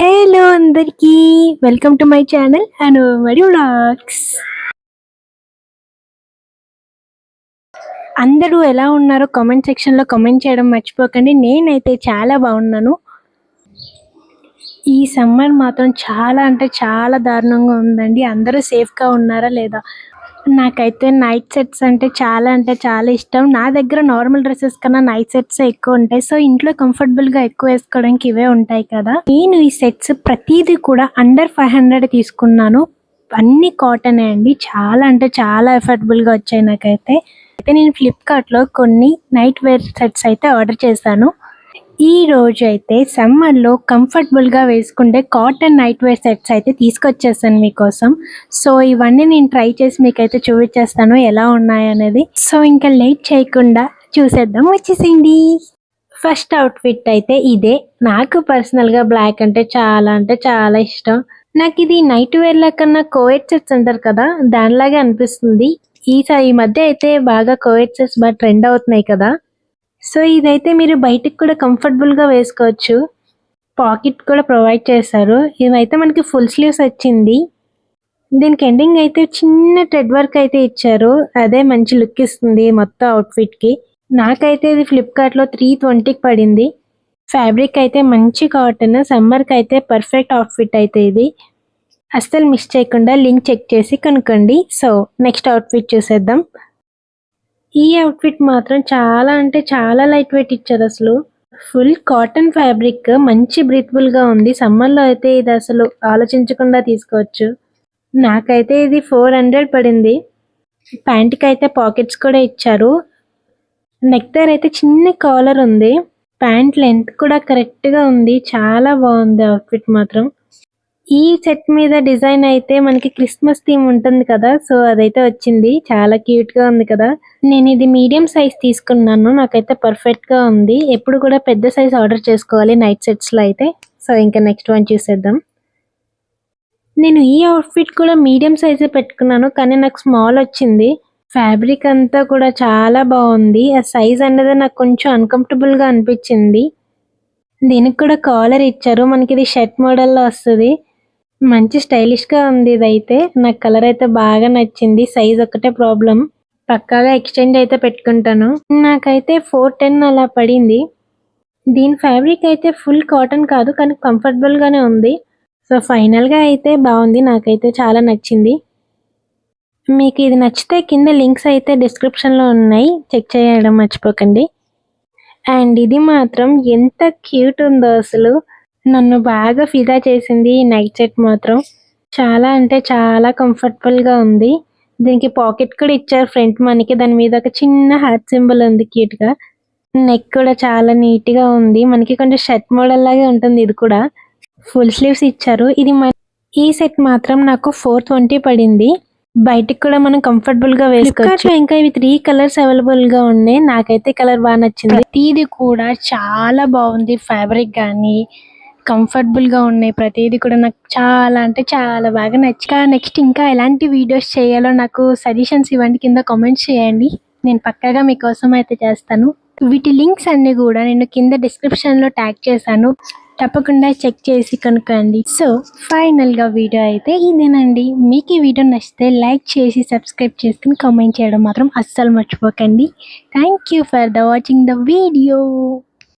Hello అందరికీ welcome to my channel Anumadi vlogs. అందరూ ఎలా ఉన్నారో కామెంట్ సెక్షన్లో కామెంట్ చేయడం మర్చిపోకండి. నేనైతే చాలా బాగున్నాను. ఈ సమ్మర్ మాత్రం చాలా అంటే చాలా దారుణంగా ఉందండి. అందరూ సేఫ్గా ఉన్నారా లేదా? నాకైతే నైట్ సెట్స్ అంటే చాలా ఇష్టం. నా దగ్గర నార్మల్ డ్రెస్సెస్ కన్నా నైట్ సెట్స్ ఎక్కువ ఉంటాయి. సో ఇంట్లో కంఫర్టబుల్గా ఎక్కువ వేసుకోవడానికి ఇవే ఉంటాయి కదా. నేను ఈ సెట్స్ ప్రతిదీ కూడా అండర్ 500 తీసుకున్నాను. అన్ని కాటనే అండి. చాలా అంటే చాలా ఎఫర్డబుల్గా వచ్చాయి నాకైతే. నేను ఫ్లిప్కార్ట్లో కొన్ని నైట్ వేర్ సెట్స్ అయితే ఆర్డర్ చేశాను. ఈ రోజు అయితే సమ్మర్లో కంఫర్టబుల్గా వేసుకుంటే కాటన్ నైట్ వేర్ సెట్స్ అయితే తీసుకొచ్చేసాను మీకోసం. సో ఇవన్నీ నేను ట్రై చేసి మీకైతే చూపించేస్తాను ఎలా ఉన్నాయనేది. సో ఇంకా లేట్ చేయకుండా చూసేద్దాం, వచ్చేసింది. ఫస్ట్ అవుట్ఫిట్ అయితే ఇదే. నాకు పర్సనల్గా బ్లాక్ అంటే చాలా ఇష్టం. నాకు ఇది నైట్ వేర్ల కన్నా కోయెట్ సెట్స్ అంటారు కదా, దానిలాగే అనిపిస్తుంది. ఈ మధ్య అయితే బాగా కోయెట్ సెట్స్ బాగా ట్రెండ్ అవుతున్నాయి కదా. సో ఇదైతే మీరు బయటికి కూడా కంఫర్టబుల్గా వేసుకోవచ్చు. పాకెట్ కూడా ప్రొవైడ్ చేశారు. ఇవైతే మనకి ఫుల్ స్లీవ్స్ వచ్చింది. దీనికి ఎండింగ్ అయితే చిన్న థ్రెడ్ వర్క్ అయితే ఇచ్చారు. అదే మంచి లుక్ ఇస్తుంది మొత్తం అవుట్ఫిట్కి. నాకైతే ఇది ఫ్లిప్కార్ట్లో 320కి పడింది. ఫ్యాబ్రిక్ అయితే మంచి కాటన్. సమ్మర్కి అయితే పర్ఫెక్ట్ అవుట్ఫిట్ అయితే ఇది. అస్సలు మిస్ చేయకుండా లింక్ చెక్ చేసి కనుక్కోండి. సో నెక్స్ట్ అవుట్ఫిట్ చూసేద్దాం. ఈ అవుట్ఫిట్ మాత్రం చాలా అంటే చాలా లైట్ వెయిట్ ఇచ్చారు. అసలు ఫుల్ కాటన్ ఫ్యాబ్రిక్, మంచి బ్రీతబుల్గా ఉంది. సమ్మర్లో అయితే ఇది అసలు ఆలోచించకుండా తీసుకోవచ్చు. నాకైతే ఇది 400 పడింది. ప్యాంట్కి అయితే పాకెట్స్ కూడా ఇచ్చారు. నెక్ దగ్గర అయితే చిన్న కాలర్ ఉంది. ప్యాంట్ లెంత్ కూడా కరెక్ట్గా ఉంది. చాలా బాగుంది అవుట్ఫిట్ మాత్రం. ఈ సెట్ మీద డిజైన్ అయితే మనకి క్రిస్మస్ థీమ్ ఉంటుంది కదా, సో అదైతే వచ్చింది. చాలా క్యూట్గా ఉంది కదా. నేను ఇది మీడియం సైజ్ తీసుకున్నాను. నాకైతే పర్ఫెక్ట్గా ఉంది. ఎప్పుడు కూడా పెద్ద సైజ్ ఆర్డర్ చేసుకోవాలి నైట్ సెట్స్లో అయితే. సో ఇంకా నెక్స్ట్ వన్ చూసేద్దాం. నేను ఈ అవుట్ఫిట్ కూడా మీడియం సైజే పెట్టుకున్నాను, కానీ నాకు స్మాల్ వచ్చింది. ఫ్యాబ్రిక్ అంతా కూడా చాలా బాగుంది. ఆ సైజ్ అనేది నాకు కొంచెం అన్కంఫర్టబుల్గా అనిపించింది. దీనికి కూడా కాలర్ ఇచ్చారు. మనకి ఇది షర్ట్ మోడల్లో వస్తుంది. మంచి స్టైలిష్గా ఉంది ఇదైతే. నాకు కలర్ అయితే బాగా నచ్చింది. సైజ్ ఒకటే ప్రాబ్లం. పక్కాగా ఎక్స్చేంజ్ అయితే పెట్టుకుంటాను. నాకైతే 410 అలా పడింది. దీని ఫ్యాబ్రిక్ అయితే ఫుల్ కాటన్ కాదు, కానీ కంఫర్టబుల్గానే ఉంది. సో ఫైనల్గా అయితే బాగుంది. నాకైతే చాలా నచ్చింది. మీకు ఇది నచ్చితే కింద లింక్స్ అయితే డిస్క్రిప్షన్లో ఉన్నాయి, చెక్ చేయడం మర్చిపోకండి. అండ్ ఇది మాత్రం ఎంత క్యూట్ ఉందో అసలు. నన్ను బాగా ఫిదా చేసింది ఈ నైట్ సెట్ మాత్రం. చాలా అంటే చాలా కంఫర్టబుల్గా ఉంది. దీనికి పాకెట్ కూడా ఇచ్చారు ఫ్రంట్ మనకి. దాని మీద ఒక చిన్న హార్ట్ సింబల్ ఉంది క్యూట్గా. నెక్ కూడా చాలా నీట్గా ఉంది. మనకి కొంచెం షర్ట్ మోడల్ లాగే ఉంటుంది. ఇది కూడా ఫుల్ స్లీవ్స్ ఇచ్చారు. ఈ సెట్ మాత్రం నాకు 420 పడింది. బయటికి కూడా మనం కంఫర్టబుల్గా వేసుకోవచ్చు. ఇంకా ఇవి 3 కలర్స్ అవైలబుల్గా ఉన్నాయి. నాకైతే కలర్ బాగా నచ్చింది. ఇది కూడా చాలా బాగుంది. ఫ్యాబ్రిక్ కానీ కంఫర్టబుల్గా ఉన్నాయి. ప్రతిదీ కూడా నాకు చాలా అంటే చాలా బాగా నచ్చింది. నెక్స్ట్ ఇంకా ఎలాంటి వీడియోస్ చేయాలో నాకు సజెషన్స్ ఇవ్వండి, కింద కామెంట్స్ చేయండి. నేను పక్కాగా మీకోసం అయితే చేస్తాను. వీటి లింక్స్ అన్నీ కూడా నేను కింద డిస్క్రిప్షన్లో ట్యాగ్ చేశాను. తప్పకుండా చెక్ చేసి కనుక్కోండి. సో ఫైనల్గా వీడియో అయితే ఇదేనండి. మీకు ఈ వీడియో నచ్చితే లైక్ చేసి సబ్స్క్రైబ్ చేసుకుని కామెంట్ చేయడం మాత్రం అస్సలు మర్చిపోకండి. Thank you for the watching the video.